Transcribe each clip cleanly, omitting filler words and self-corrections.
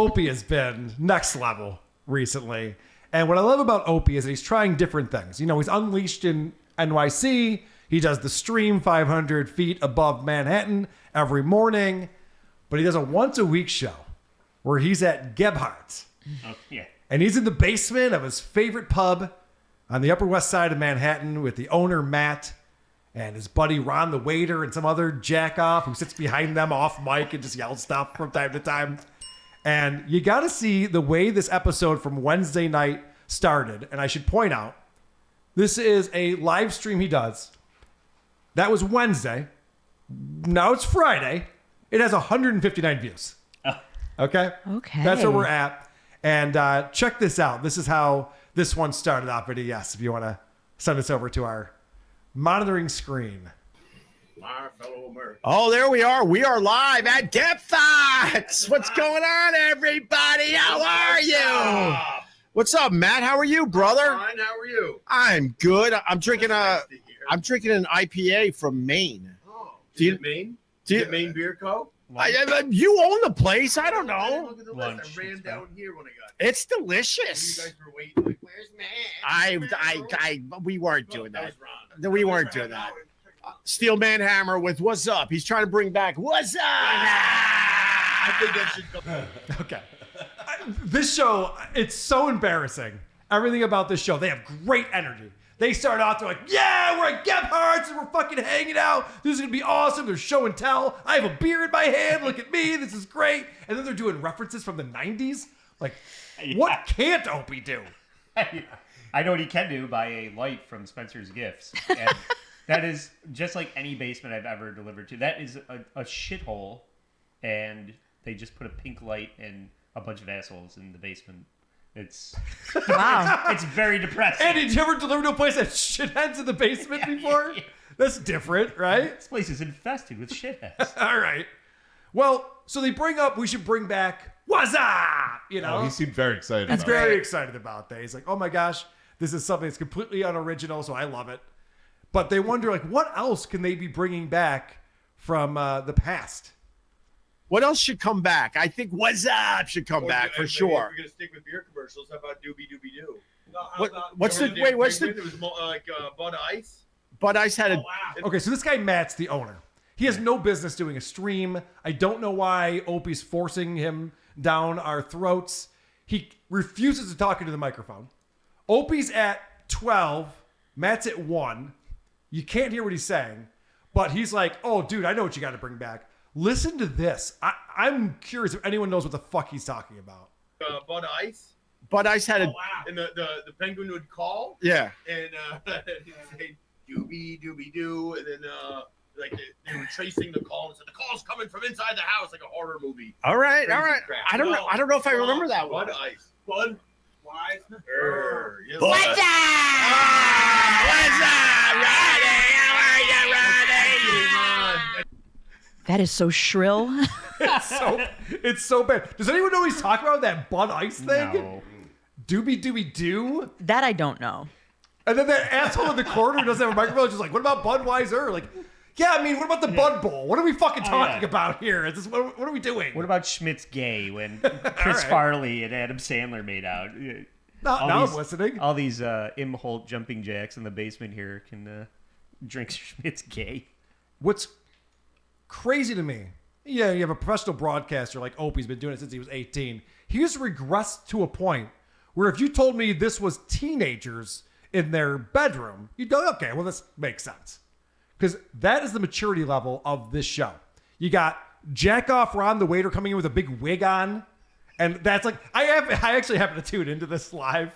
Opie has been next level recently. And what I love about Opie is that he's trying different things. You know, he's unleashed in NYC. He does the stream 500 feet above Manhattan every morning. But he does a once a week show where he's at Gebhardt's. Oh, yeah. And he's in the basement of his favorite pub on the Upper West Side of Manhattan with the owner, Matt, and his buddy, Ron, the waiter, and some other jack-off who sits behind them off mic and just yells stuff from time to time. And you got to see the way this episode from Wednesday night started. And I should point out, this is a live stream he does. That was Wednesday. Now it's Friday. It has 159 views. Okay? Okay. That's where we're at. And check this out. This is how this one started off at ES, if you want to send us over to our monitoring screen. My fellow Americans. Oh, there we are. We are live at Get Thoughts. What's going on, everybody? How are you? What's up, Matt? How are you, brother? Fine. How are you? I'm good. I'm drinking an IPA from Maine. Oh, Do you- is it Maine? do you- Is it Maine Beer Co? You own the place. I don't know. Look at the Lunch. list. I ran down here when I got It's here. You delicious. guys were waiting. Like, where's Matt? We weren't doing that. was Ron. We weren't doing that. Steel Man Hammer with What's Up. He's trying to bring back What's Up. I think that should go. Okay. This show, it's so embarrassing. Everything about this show, they have great energy. They start off, they're like, yeah, we're at Gebhardt's and we're fucking hanging out. This is going to be awesome. There's show and tell. I have a beer in my hand. Look at me. This is great. And then they're doing references from the 90s. Like, what can't Opie do? I know what he can do by a light from Spencer's Gifts. And that is just like any basement I've ever delivered to. That is a shithole, and they just put a pink light and a bunch of assholes in the basement. It's Wow. it's very depressing. And did you ever deliver to a place that shitheads in the basement before? That's different, right? This place is infested with shitheads. All right. Well, so they bring up, we should bring back What's Up? You know? Oh, he seemed very excited. He's about very it. excited about that. He's like, oh my gosh, this is something that's completely unoriginal, so I love it. But they wonder, like, what else can they be bringing back from the past? What else should come back? I think What's Up should come back for If sure. we're gonna stick with beer commercials, how about Doobie Doobie Doo? What's the wait? What's the It was like Bud Ice. Bud Ice had a Oh wow. Okay, so this guy, Matt's the owner. He has no business doing a stream. I don't know why Opie's forcing him down our throats. He refuses to talk into the microphone. Opie's at 12. Matt's at 1. You can't hear what he's saying. But he's like, oh, dude, I know what you got to bring back. Listen to this. I'm curious if anyone knows what the fuck he's talking about. Bud Ice. Bud Ice had a Oh, wow. And the penguin would call yeah. and he'd say Doobie Doobie Doo, and then like they were tracing the call and said the call's coming from inside the house like a horror movie. All right. Crap. I don't know. I don't know if I remember that one. Bud Ice. Bud Wise. Yes. What's up? What's up, Roddy? How are you, Roddy? That is so shrill. It's so bad. Does anyone know what he's talking about? That Bud Ice thing? No. Doobie Doobie Doo? That I don't know. And then that asshole in the corner who doesn't have a microphone is just like, what about Budweiser? Like, yeah, I mean, what about the Bud Bowl? What are we fucking talking about here? Is this, what are we doing? What about Schmidt's Gay when Chris Farley and Adam Sandler made out? Now I'm listening. All these Imholt jumping jacks in the basement here can drink Schmidt's Gay. What's crazy to me, yeah, you have a professional broadcaster like Opie's been doing it since he was 18. He's regressed to a point where if you told me this was teenagers in their bedroom, you'd go, okay, well, this makes sense. Because that is the maturity level of this show. You got Jackoff Ron, the waiter, coming in with a big wig on. And that's like, I actually happened to tune into this live.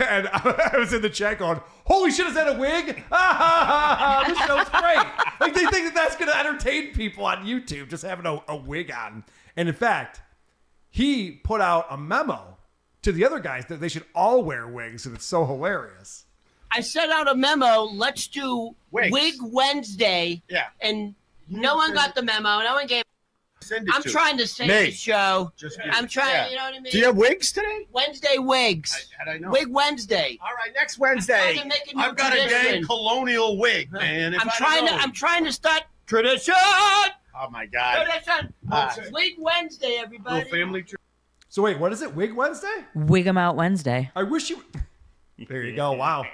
And I was in the chat going, holy shit, is that a wig? This show's great. Like, they think that that's going to entertain people on YouTube, just having a wig on. And in fact, he put out a memo to the other guys that they should all wear wigs, and it's so hilarious. I sent out a memo. Let's do Wigs. Wig Wednesday. Yeah. And no one got the memo. No one gave. Send it I'm to trying to save Me. the show. Just I'm trying. Yeah. You know what I mean? Do you have wigs today? Wednesday wigs. How'd I know? Wig Wednesday. All right, next I'm Wednesday. trying to make a new I've got a tradition. dang colonial wig, man. If I'm I'd trying to. known. I'm trying to start tradition. Oh my God. Tradition. Wig Wednesday, Little everybody. family tree. So wait, what is it? Wig Wednesday? Wig 'em out Wednesday. I wish you. There you go. Wow.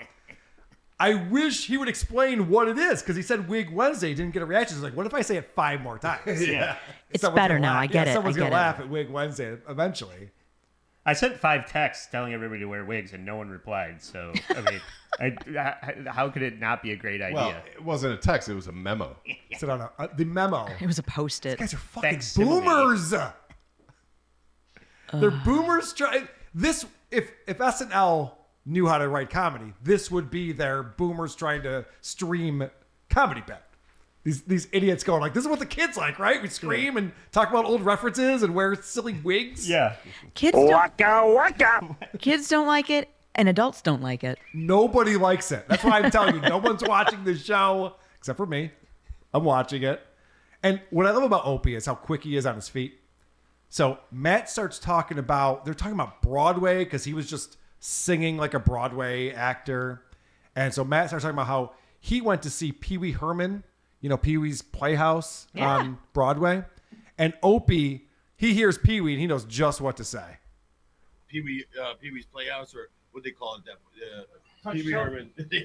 I wish he would explain what it is because he said Wig Wednesday. He didn't get a reaction. He's like, what if I say it 5 more times? Yeah. It's Someone's better gonna now. laugh. I get it. Someone's I gonna get laugh it. at Wig Wednesday eventually. I sent 5 texts telling everybody to wear wigs, and no one replied. So, I mean, how could it not be a great idea? Well, it wasn't a text; it was a memo. Sit on the memo. It was a post-it. Guys are fucking Facsimile. boomers. They're boomers. This if SNL knew how to write comedy, this would be their boomers trying to stream comedy bit. These idiots going like, this is what the kids like, right? We scream and talk about old references and wear silly wigs. Yeah. Kids don't like it, and adults don't like it. Nobody likes it. That's why I'm telling you, no one's watching this show except for me. I'm watching it. And what I love about Opie is how quick he is on his feet. So Matt starts talking about, they're talking about Broadway because he was just singing like a Broadway actor. And so Matt starts talking about how he went to see Pee Wee Herman, you know, Pee Wee's Playhouse on Broadway. And Opie, he hears Pee Wee and he knows just what to say. Pee Wee's Playhouse, or what they call it, Pee Wee Herman. Yeah.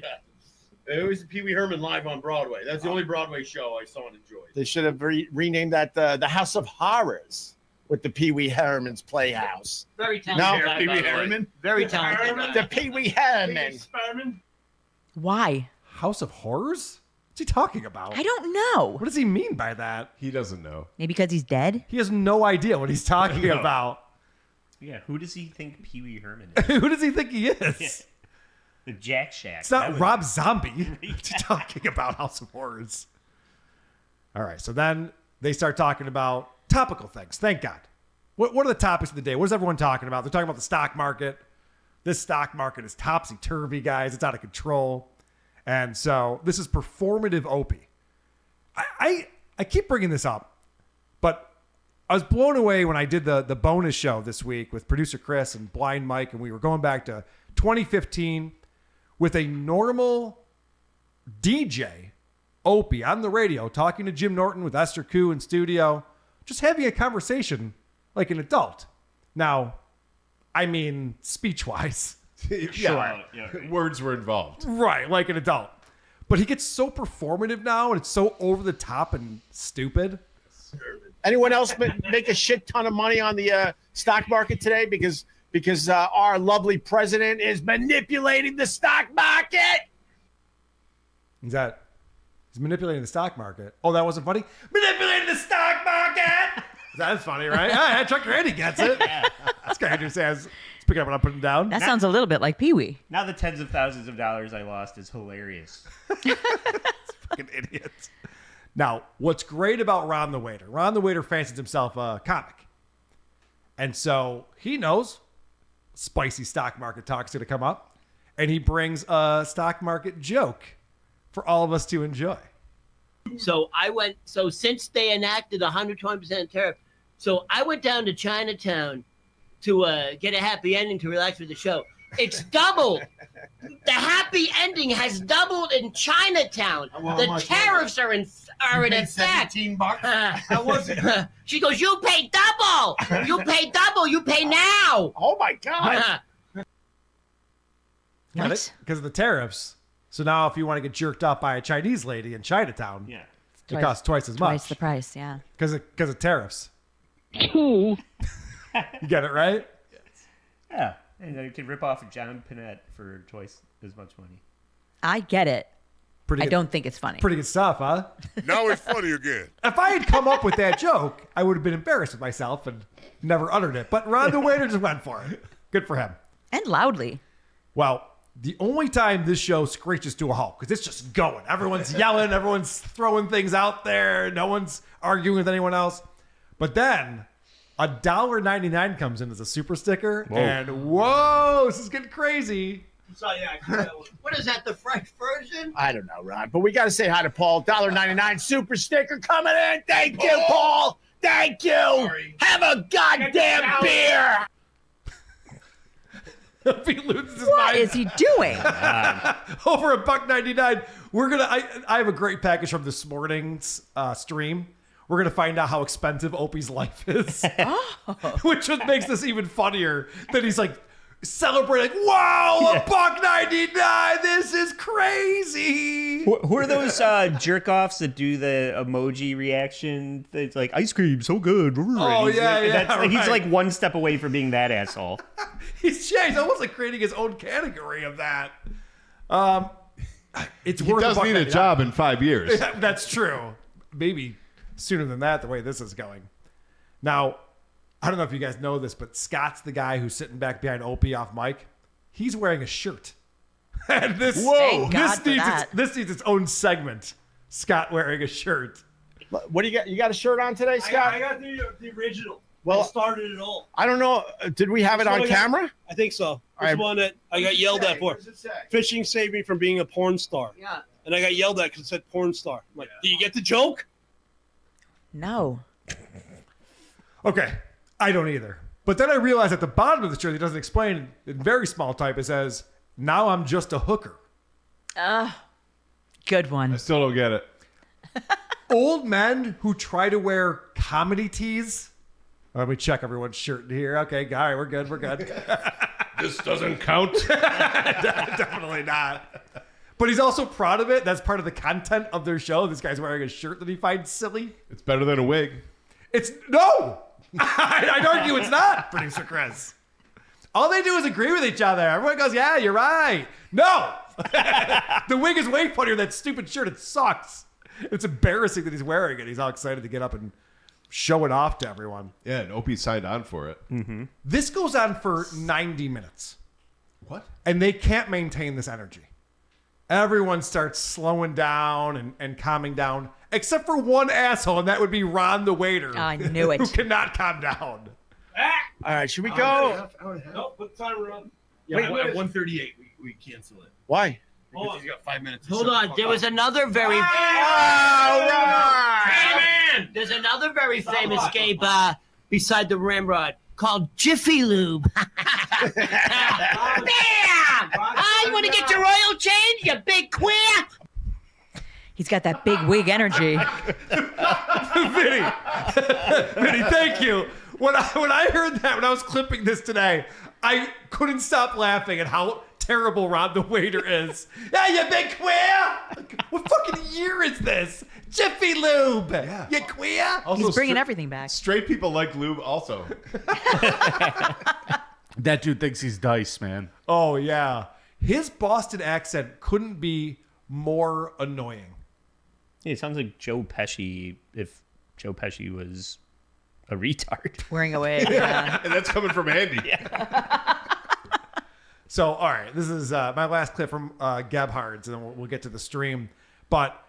It was Pee Wee Herman live on Broadway. That's the only Broadway show I saw and enjoyed. They should have renamed that the House of Horrors with the Pee Wee Herman's Playhouse. Very talented guy, Pee by Wee the way. Herman? Very talented guy. The Pee Wee Herman. Why? House of Horrors? What's he talking about? I don't know. What does he mean by that? He doesn't know. Maybe because he's dead? He has no idea what he's talking about. Yeah. Who does he think Pee Wee Herman is? Who does he think he is? The Jack Shack. It's not Rob Zombie. What's he talking about House of Horrors? All right, so then they start talking about topical things. Thank God. What are the topics of the day? What is everyone talking about? They're talking about the stock market. This stock market is topsy-turvy, guys. It's out of control. And so this is performative Opie. I keep bringing this up, but I was blown away when I did the bonus show this week with producer Chris and Blind Mike, and we were going back to 2015 with a normal DJ, Opie, on the radio, talking to Jim Norton with Esther Koo in studio, just having a conversation like an adult. Now, I mean, speech-wise. Yeah, words were involved. Right, like an adult. But he gets so performative now, and it's so over the top and stupid. Anyone else make a shit ton of money on the stock market today because our lovely president is manipulating the stock market? He's manipulating the stock market. Oh, that wasn't funny? Manipulating the stock market! That's funny, right? Yeah, Chuck Randy gets it. This guy understands. He's picking up what I'm putting down. That sounds a little bit like Pee Wee. Now the tens of thousands of dollars I lost is hilarious. Fucking idiots. Now, what's great about Ron the Waiter? Ron the Waiter fancies himself a comic. And so he knows spicy stock market talk's going to come up. And he brings a stock market joke for all of us to enjoy. So since they enacted 120% tariff, so I went down to Chinatown to get a happy ending to relax with the show. It's doubled. The happy ending has doubled in Chinatown. Well, the tariffs are in effect. $17. She goes, you pay double. You pay double. You pay now. Oh my God. Got it? Because of the tariffs. So now if you want to get jerked up by a Chinese lady in Chinatown, Yeah. it costs twice as much. Twice the price, yeah. Because of tariffs. You get it, right? Yeah. And I can rip off John Panette for twice as much money. I get it. Pretty I good, don't think it's funny. Pretty good stuff, huh? Now it's funny again. If I had come up with that joke, I would have been embarrassed with myself and never uttered it. But Ron the Waiter just went for it. Good for him. And loudly. Well, the only time this show screeches to a halt, because it's just going. Everyone's yelling. Everyone's throwing things out there. No one's arguing with anyone else. But then $1.99 comes in as a super sticker. Whoa. And whoa, this is getting crazy. So, yeah, what is that, the French version? I don't know, Ron, but we got to say hi to Paul. $1.99 super sticker coming in. Thank you, Paul. Thank you. Sorry. Have a goddamn beer. If he loses his What mind is he doing? over $1.99, we're gonna. I have a great package from this morning's stream we're going to find out how expensive Opie's life is. Which just makes this even funnier that he's like celebrating, like, wow, $1.99. This is crazy. Who are those jerk offs that do the emoji reaction? It's like ice cream, so good. Oh, He's like one step away from being that asshole. He's almost like creating his own category of that. It's He worth does need a job in 5 years. Yeah, that's true. Maybe sooner than that, the way this is going. Now, I don't know if you guys know this, but Scott's the guy who's sitting back behind Opie off mic. He's wearing a shirt. And this, Thank God for that. this needs its own segment. Scott wearing a shirt. What do you got? You got a shirt on today, Scott? I got the original. Well, I started it all. I don't know. Did we have it on camera? I think so. This right. one that I got yelled at for. Fishing saved me from being a porn star. Yeah. And I got yelled at because it said porn star. I'm like, do you get the joke? No. Okay, I don't either. But then I realized at the bottom of the shirt, it doesn't explain in very small type. It says, "Now I'm just a hooker." Good one. I still don't get it. Old men who try to wear comedy tees. Let me check everyone's shirt here. Okay, all right, we're good. This doesn't count. Definitely not. But he's also proud of it. That's part of the content of their show. This guy's wearing a shirt that he finds silly. It's better than a wig. It's no. I'd argue it's not, producer Chris. All they do is agree with each other. Everyone goes, "Yeah, you're right." No. The wig is way funnier than that stupid shirt. It sucks. It's embarrassing that he's wearing it. He's all excited to get up and show it off to everyone. Yeah, and Opie signed on for it. Mm-hmm. This goes on for 90 minutes. What? And they can't maintain this energy. Everyone starts slowing down and calming down, except for one asshole, and that would be Ron the waiter. I knew it. Who cannot calm down. All right, should we go? Nope, put the timer on. Yeah, at 1:38, we cancel it. Why? Because he's got 5 minutes. Hold on. There was another very. All right. Hey, man! There's another very famous gay bar beside the Ramrod called Jiffy Lube. Bam! You want to get your oil change, you big queer? He's got that big wig energy. Vinny, thank you. When I heard that, when I was clipping this today, I couldn't stop laughing at how terrible Ron the waiter is. Yeah, you big queer! What fucking year is this? Jiffy Lube! Yeah. You queer? Also, He's bringing everything back. Straight people like lube also. That dude thinks he's Dice, man. Oh, yeah. His Boston accent couldn't be more annoying. Yeah, it sounds like Joe Pesci if Joe Pesci was a retard. Wearing a wig. Yeah. And that's coming from Andy. So, all right, this is my last clip from Gebhard's, and then we'll get to the stream. But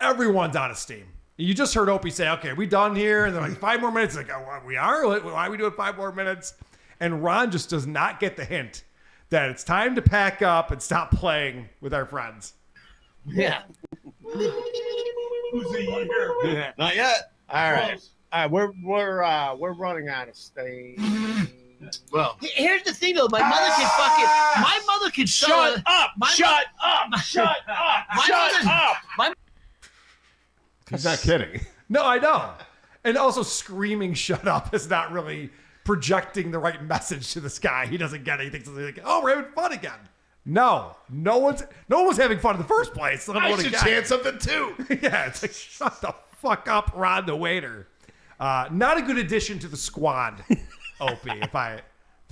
everyone's out of steam. You just heard Opie say, "Okay, we done here?" And they're like, 5 more minutes. Like, "Oh, we are? Why are we doing 5 more minutes?" And Ron just does not get the hint that it's time to pack up and stop playing with our friends. Yeah. Who's here? Not yet. All right. We're running out of stage. Well, Here's the thing, though. My mother can fucking. My mother can Shut up! Shut up! Shut up! Shut up! He's not kidding. No, I know. And also screaming "shut up" is not really projecting the right message to this guy. He doesn't get anything. So they're like, "Oh, we're having fun again." No one was having fun in the first place. I should chant something too. Yeah, it's like, shut the fuck up, Ron the waiter. Not a good addition to the squad, Opie, if I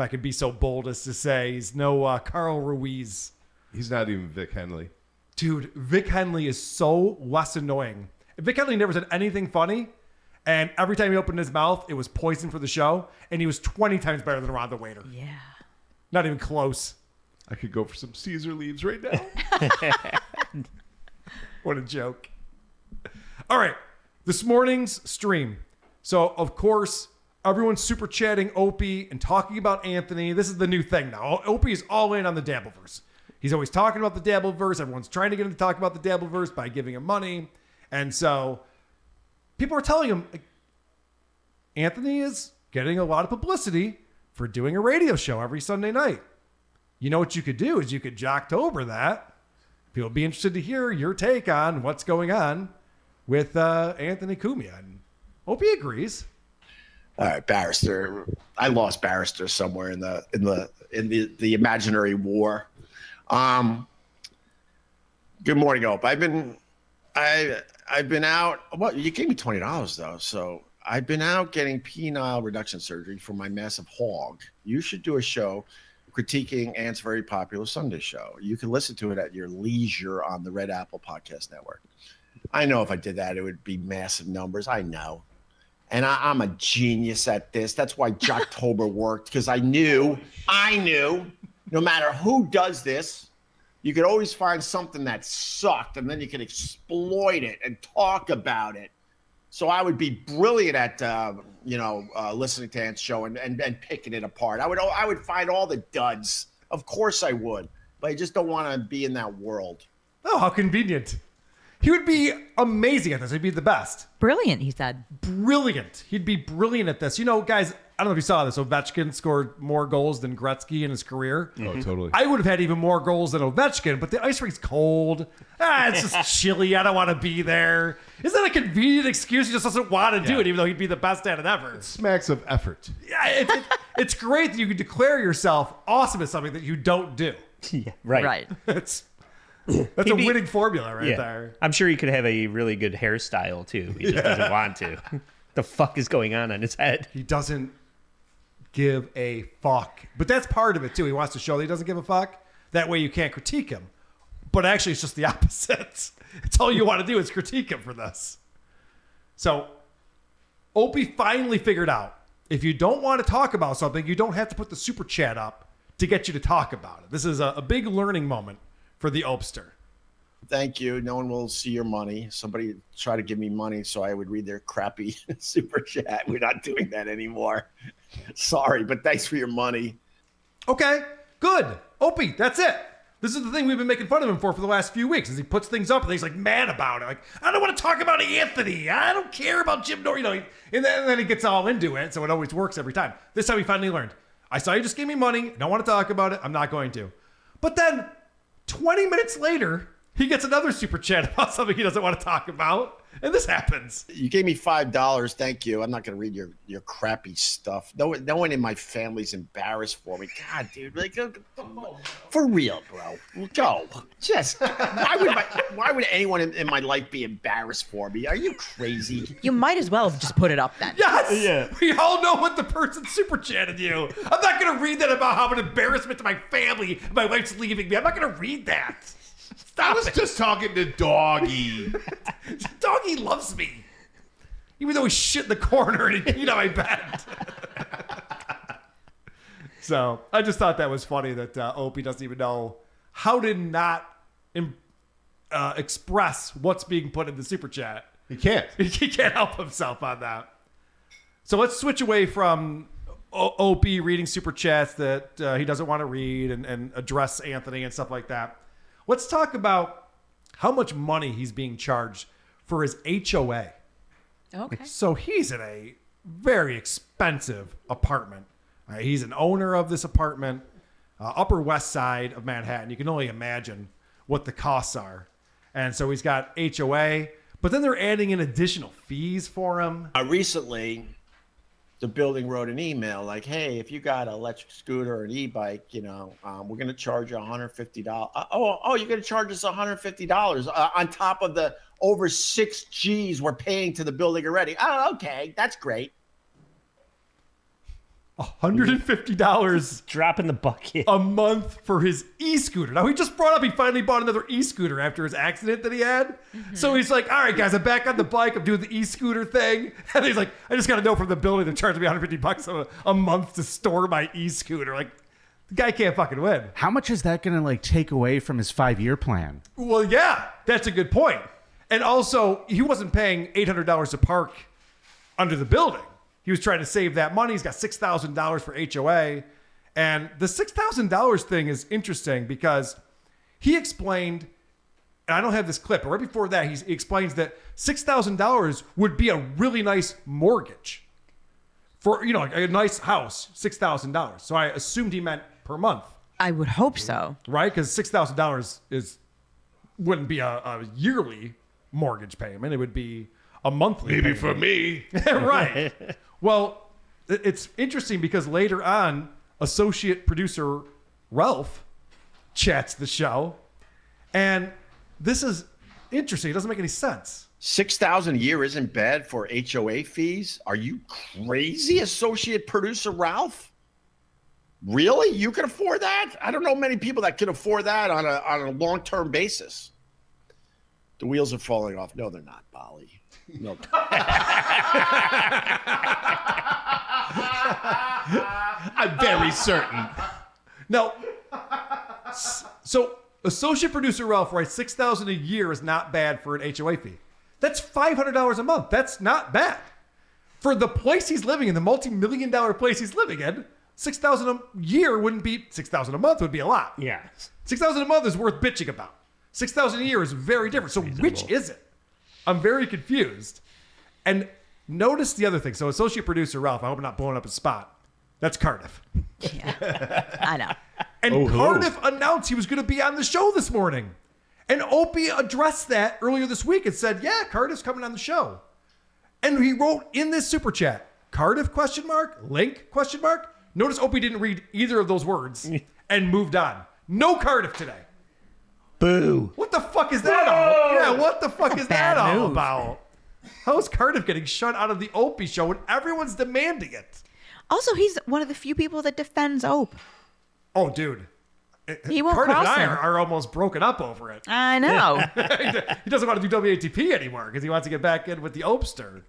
could be so bold as to say. He's no Carl Ruiz. He's not even Vic Henley. Dude, Vic Henley is so less annoying. Vic Henley never said anything funny, and every time he opened his mouth, it was poison for the show, and he was 20 times better than Ron the waiter. Yeah. Not even close. I could go for some Caesar leaves right now. What a joke. All right, this morning's stream. So, of course, everyone's super chatting Opie and talking about Anthony. This is the new thing now. Opie is all in on the Dabbleverse. He's always talking about the Dabbleverse. Everyone's trying to get him to talk about the Dabbleverse by giving him money. And so people are telling him, like, Anthony is getting a lot of publicity for doing a radio show every Sunday night. You know what you could do is you could Jocktober that. People would be interested to hear your take on what's going on with Anthony Cumia. And Opie agrees. All right, Barrister. I lost Barrister somewhere in the imaginary war. Good morning, Opie. I've been out. Well, you gave me $20 though, so I've been out getting penile reduction surgery for my massive hog. You should do a show critiquing Ant's very popular Sunday show. You can listen to it at your leisure on the Red Apple Podcast Network. I know if I did that, it would be massive numbers. I know. And I'm a genius at this. That's why Jocktober worked, because I knew no matter who does this, you could always find something that sucked, and then you could exploit it and talk about it. So I would be brilliant at, listening to Ant's show and picking it apart. I would find all the duds. Of course I would, but I just don't want to be in that world. Oh, how convenient. He would be amazing at this. He'd be the best. Brilliant, he said. Brilliant. He'd be brilliant at this. You know, guys, I don't know if you saw this. Ovechkin scored more goals than Gretzky in his career. Oh, totally. I would have had even more goals than Ovechkin, but the ice rink's cold. It's just chilly. I don't want to be there. Is that a convenient excuse? He just doesn't want to do it, even though he'd be the best at it ever. Smacks of effort. Yeah, it's great that you can declare yourself awesome at something that you don't do. Yeah, right. Right. That's a winning formula right there. I'm sure he could have a really good hairstyle too. He just doesn't want to. The fuck is going on his head? He doesn't give a fuck. But that's part of it too. He wants to show that he doesn't give a fuck. That way you can't critique him. But actually it's just the opposite. It's all you want to do is critique him for this. So Opie finally figured out, if you don't want to talk about something, you don't have to put the super chat up to get you to talk about it. This is a big learning moment for the Opster. Thank you. No one will see your money. Somebody tried to give me money so I would read their crappy super chat. We're not doing that anymore. Sorry, but thanks for your money. Okay, good. Opie, that's it. This is the thing we've been making fun of him for the last few weeks, is he puts things up and he's like mad about it. Like, I don't want to talk about Anthony. I don't care about Jim Norton. And then he gets all into it, so it always works every time. This time he finally learned. I saw you just gave me money. I don't want to talk about it. I'm not going to. But then 20 minutes later, he gets another super chat about something he doesn't want to talk about. And this happens. You gave me $5. Thank you. I'm not going to read your crappy stuff. No one in my family's embarrassed for me. God, dude. Like, for real, bro. Go. Just, why would anyone in my life be embarrassed for me? Are you crazy? You might as well have just put it up then. Yes! Yeah. We all know what the person super chatted you. I'm not going to read that about how an embarrassment to my family. My wife's leaving me. I'm not going to read that. I was just talking to Doggy. Doggy loves me. Even though he shit in the corner and he peed on my bed. So I just thought that was funny that Opie doesn't even know how to not express what's being put in the super chat. He can't. He can't help himself on that. So let's switch away from Opie reading super chats that he doesn't want to read and address Anthony and stuff like that. Let's talk about how much money he's being charged for his HOA. Okay. So he's in a very expensive apartment. He's an owner of this apartment, Upper West Side of Manhattan. You can only imagine what the costs are. And so he's got HOA, but then they're adding in additional fees for him. Recently, the building wrote an email like, hey, if you got an electric scooter or an e-bike, we're going to charge you $150. You're going to charge us $150 on top of the over 6 G's we're paying to the building already. Oh, okay. That's great. $150 Drop in the bucket. a month for his e-scooter. Now, he just brought up he finally bought another e-scooter after his accident that he had. Mm-hmm. So he's like, all right, guys, I'm back on the bike. I'm doing the e-scooter thing. And he's like, I just got to know from the building they're charging me $150 a month to store my e-scooter. Like, the guy can't fucking win. How much is that going to take away from his 5-year plan? Well, yeah, that's a good point. And also, he wasn't paying $800 to park under the building. He was trying to save that money. He's got $6,000 for HOA. And the $6,000 thing is interesting because he explained, and I don't have this clip, but right before that, he explains that $6,000 would be a really nice mortgage for, a nice house, $6,000. So I assumed he meant per month. I would hope so. Right? Because $6,000 wouldn't be a yearly mortgage payment. It would be a monthly Maybe payment. for me. Right. Well, it's interesting because later on, associate producer Ralph chats the show. And this is interesting. It doesn't make any sense. $6,000 a year isn't bad for HOA fees. Are you crazy, associate producer Ralph? Really? You can afford that? I don't know many people that can afford that on a long-term basis. The wheels are falling off. No, they're not, Bolly. No. I'm very certain. Now, so associate producer Ralph writes $6,000 a year is not bad for an HOA fee. That's $500 a month. That's not bad. For the place he's living in, the multi-million-dollar place he's living in, $6,000 a year wouldn't be $6,000 a month would be a lot. Yeah. $6,000 a month is worth bitching about. $6,000 a year is very different. So which is it? I'm very confused. And notice the other thing. So associate producer Ralph, I hope I'm not blowing up his spot. That's Cardiff. Yeah, I know. And Cardiff announced he was going to be on the show this morning. And Opie addressed that earlier this week and said, yeah, Cardiff's coming on the show. And he wrote in this super chat, Cardiff ? Link ? Notice Opie didn't read either of those words and moved on. No Cardiff today. Boo. What the fuck is that all? Yeah, what the fuck is Bad that all move. about? How is Cardiff getting shut out of the Opie show when everyone's demanding it? Also, he's one of the few people that defends Ope. Oh, dude. He won't Cardiff and cross I him. are almost broken up over it. I know. He doesn't want to do WATP anymore because he wants to get back in with the Opester.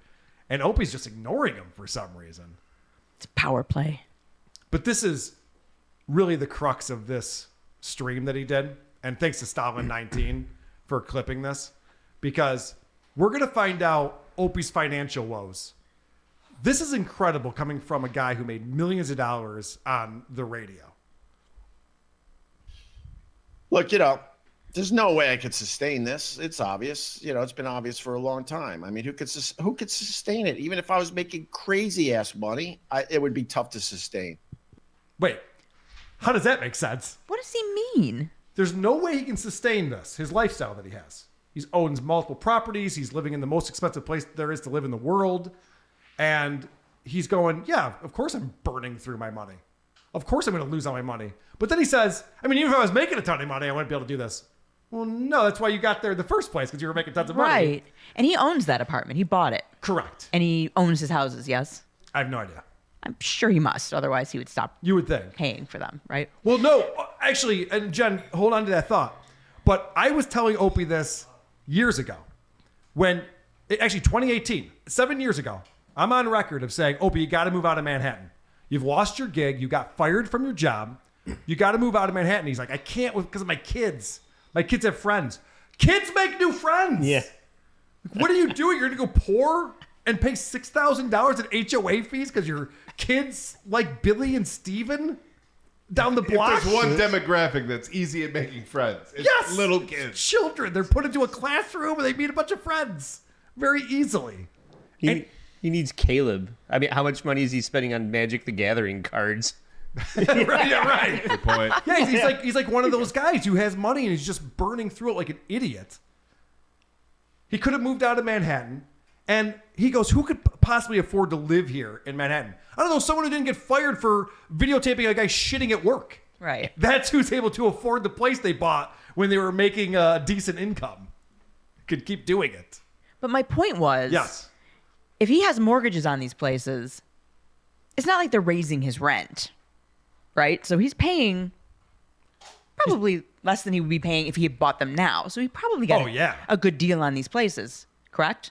And Opie's just ignoring him for some reason. It's power play. But this is really the crux of this stream that he did. And thanks to Stalin19 for clipping this. Because we're going to find out Opie's financial woes. This is incredible coming from a guy who made millions of dollars on the radio. Look, there's no way I could sustain this. It's obvious. It's been obvious for a long time. I mean, who could sustain it? Even if I was making crazy ass money, it would be tough to sustain. Wait, how does that make sense? What does he mean? There's no way he can sustain this, his lifestyle that he has. He owns multiple properties. He's living in the most expensive place there is to live in the world. And he's going, yeah, of course I'm burning through my money. Of course I'm going to lose all my money. But then he says, I mean, even if I was making a ton of money, I wouldn't be able to do this. Well, no, that's why you got there in the first place, because you were making tons of money. Right. And he owns that apartment. He bought it. Correct. And he owns his houses, yes? I have no idea. I'm sure he must. Otherwise, he would stop You would think. paying for them, right? Well, no, actually, and Jen, hold on to that thought. But I was telling Opie this years ago. Actually, 2018, 7 years ago, I'm on record of saying, Opie, you got to move out of Manhattan. You've lost your gig. You got fired from your job. You got to move out of Manhattan. He's like, I can't because of my kids. My kids have friends. Kids make new friends. Yeah. What are you doing? You're going to go poor and pay $6,000 in HOA fees because your kids like Billy and Steven down the block? If there's one demographic that's easy at making friends, it's Yes! little kids. Children. They're put into a classroom and they meet a bunch of friends very easily. He needs Caleb. I mean, how much money is he spending on Magic the Gathering cards? Right, yeah, right. Good point. Yeah, he's like one of those guys who has money and he's just burning through it like an idiot. He could have moved out of Manhattan, and he goes, who could possibly afford to live here in Manhattan? I don't know, someone who didn't get fired for videotaping a guy shitting at work. Right. That's who's able to afford the place they bought when they were making a decent income. Could keep doing it. But my point was, Yes. if he has mortgages on these places, it's not like they're raising his rent, right? So he's paying probably less than he would be paying if he had bought them now. So he probably got a good deal on these places, correct?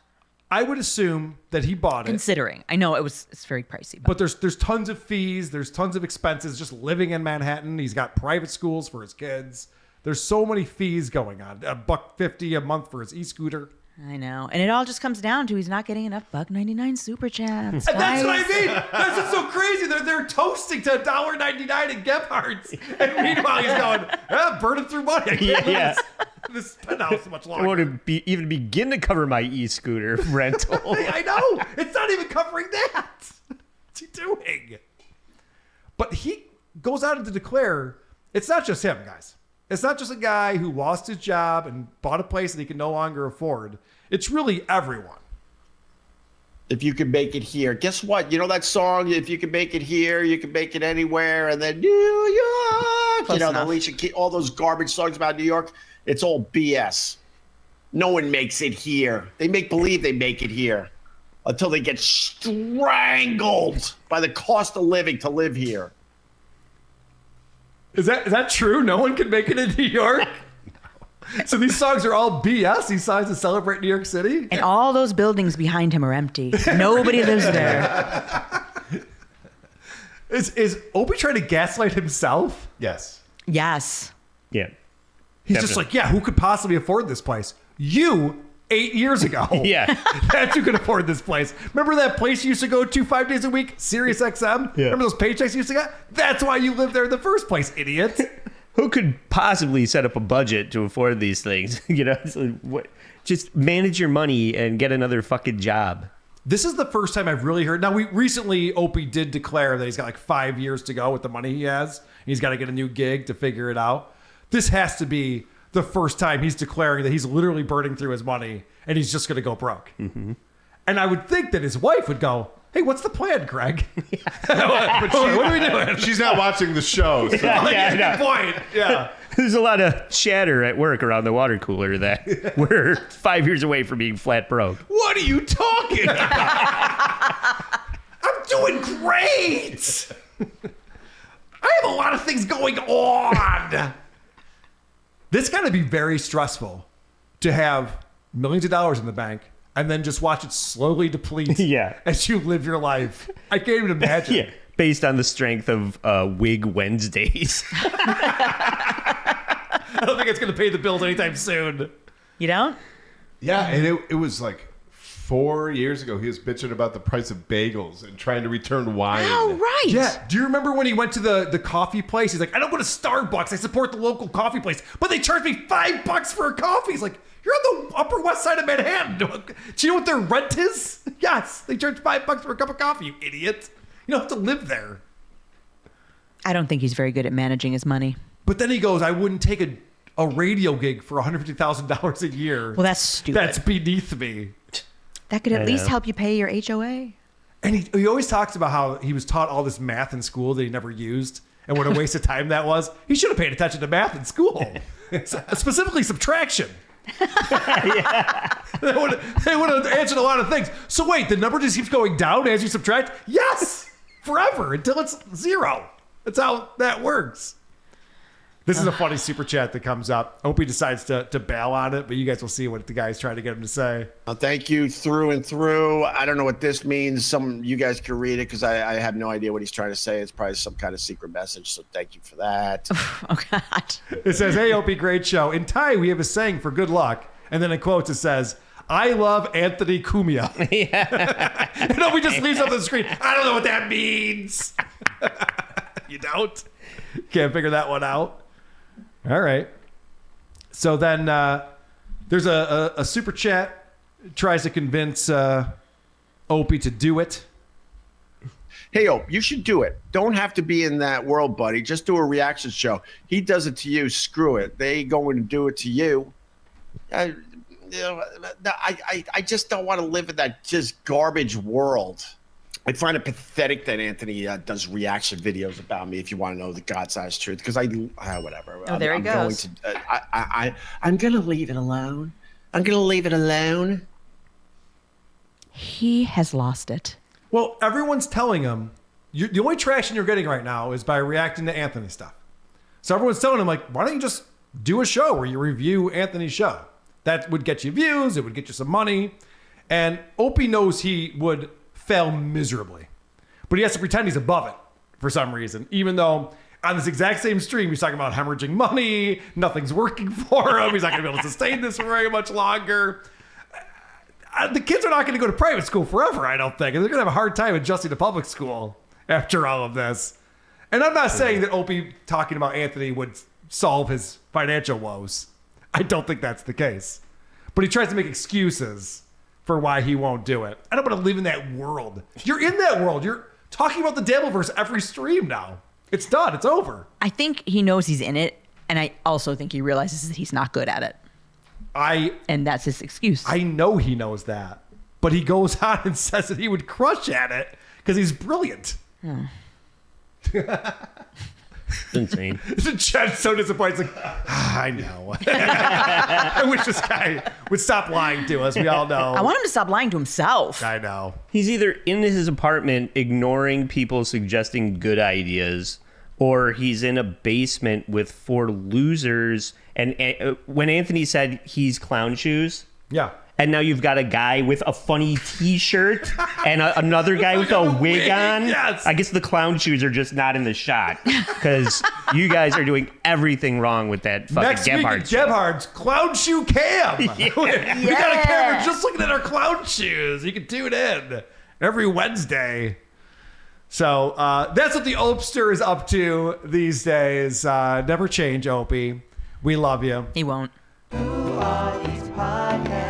I would assume that he bought it. Considering. I know it's very pricey. But there's tons of fees. There's tons of expenses just living in Manhattan. He's got private schools for his kids. There's so many fees going on. $1.50 a month for his e-scooter. I know. And it all just comes down to he's not getting enough $1.99 super chats. And that's what I mean. That's what's so crazy. They're toasting to $1.99 in Gebhardt's. And meanwhile, he's going, burning through money. I can't Yeah. this penthouse much I longer. won't even begin to cover my e-scooter rental. I know. It's not even covering that. What's he doing? But he goes out to declare, it's not just him, guys. It's not just a guy who lost his job and bought a place that he can no longer afford. It's really everyone. If you can make it here, guess what? You know that song? If you can make it here, you can make it anywhere. And then New York, Close the enough. Alicia Keys, all those garbage songs about New York. It's all BS. No one makes it here. They make believe they make it here until they get strangled by the cost of living to live here. Is that true? No one can make it in New York? So these songs are all BS, these songs that celebrate New York City? And all those buildings behind him are empty. Nobody lives there. Is Opie trying to gaslight himself? Yes. Yes. Yeah. He's Definitely. just like, yeah, who could possibly afford this place? You, 8 years ago. Yeah. That's who could afford this place. Remember that place you used to go to 5 days a week? Sirius XM? Yeah. Remember those paychecks you used to get? That's why you lived there in the first place, idiot. Who could possibly set up a budget to afford these things? It's like, what? Just manage your money and get another fucking job. This is the first time I've really heard. Now, recently, Opie did declare that he's got like 5 years to go with the money he has. He's got to get a new gig to figure it out. This has to be the first time he's declaring that he's literally burning through his money and he's just going to go broke. Mm-hmm. And I would think that his wife would go, hey, what's the plan, Greg? What are we doing? She's not watching the show. So. Yeah, Good point. Yeah. There's a lot of chatter at work around the water cooler that we're 5 years away from being flat broke. What are you talking about? I'm doing great. I have a lot of things going on. This got to be very stressful to have millions of dollars in the bank and then just watch it slowly deplete Yeah. as you live your life. I can't even imagine. Yeah. Based on the strength of Wig Wednesdays. I don't think it's going to pay the bills anytime soon. You don't? Yeah, and it was like 4 years ago. He was bitching about the price of bagels and trying to return wine. Oh, right. Yeah. Do you remember when he went to the coffee place? He's like, I don't go to Starbucks. I support the local coffee place. But they charge me $5 for a coffee. He's like, you're on the Upper West Side of Manhattan. Do you know what their rent is? Yes. They charge $5 for a cup of coffee, you idiot. You don't have to live there. I don't think he's very good at managing his money. But then he goes, I wouldn't take a radio gig for $150,000 a year. Well, that's stupid. That's beneath me. That could at I least know. help you pay your HOA. And he always talks about how he was taught all this math in school that he never used and what a waste of time that was. He should have paid attention to math in school, specifically subtraction. They would have answered a lot of things. So wait, the number just keeps going down as you subtract? Yes! Forever, until it's zero. That's how that works. This is a funny super chat that comes up. Opie decides to bail on it, but you guys will see what the guy's trying to get him to say. Thank you through and through. I don't know what this means. Some you guys can read it because I have no idea what he's trying to say. It's probably some kind of secret message. So thank you for that. Oh, God. It says, hey, Opie, great show. In Thai, we have a saying for good luck. And then in quotes, it says, I love Anthony Cumia. And Opie just leaves it on the screen. I don't know what that means. You don't? Can't figure that one out? All right. So then there's a super chat. Tries to convince Opie to do it. Hey, you should do it. Don't have to be in that world, buddy. Just do a reaction show. He does it to you. Screw it. They ain't going to do it to you. I just don't want to live in that just garbage world. I find it pathetic that Anthony does reaction videos about me. If you want to know the God-sized truth, because whatever. Oh, there he goes. I'm going to leave it alone. I'm going to leave it alone. He has lost it. Well, everyone's telling him the only traction you're getting right now is by reacting to Anthony stuff. So everyone's telling him, like, why don't you just do a show where you review Anthony's show? That would get you views. It would get you some money. And Opie knows he would fail miserably. But he has to pretend he's above it for some reason, even though on this exact same stream, he's talking about hemorrhaging money. Nothing's working for him. He's not going to be able to sustain this for very much longer. The kids are not going to go to private school forever, I don't think. And they're going to have a hard time adjusting to public school after all of this. And I'm not saying that Opie talking about Anthony would solve his financial woes. I don't think that's the case. But he tries to make excuses for why he won't do it. I don't want to live in that world. You're in that world. You're talking about the Dabbleverse every stream now. It's done. It's over. I think he knows he's in it, and I also think he realizes that he's not good at it. And that's his excuse. I know he knows that, but he goes on and says that he would crush at it because he's brilliant. It's insane. Chad's so disappointed. He's like, I know. I wish this guy would stop lying to us. We all know. I want him to stop lying to himself. I know. He's either in his apartment ignoring people suggesting good ideas, or he's in a basement with 4 losers. And when Anthony said he's clown shoes, Yeah. and now you've got a guy with a funny T-shirt and another guy with a wig on. Yes. I guess the clown shoes are just not in the shot because you guys are doing everything wrong with that fucking Next week Gebhard at show. Gebhard's Clown Shoe Cam. We got a camera just looking at our clown shoes. You can tune in every Wednesday. So that's what the Opster is up to these days. Never change, Opie. We love you. He won't. Who are these podcasts?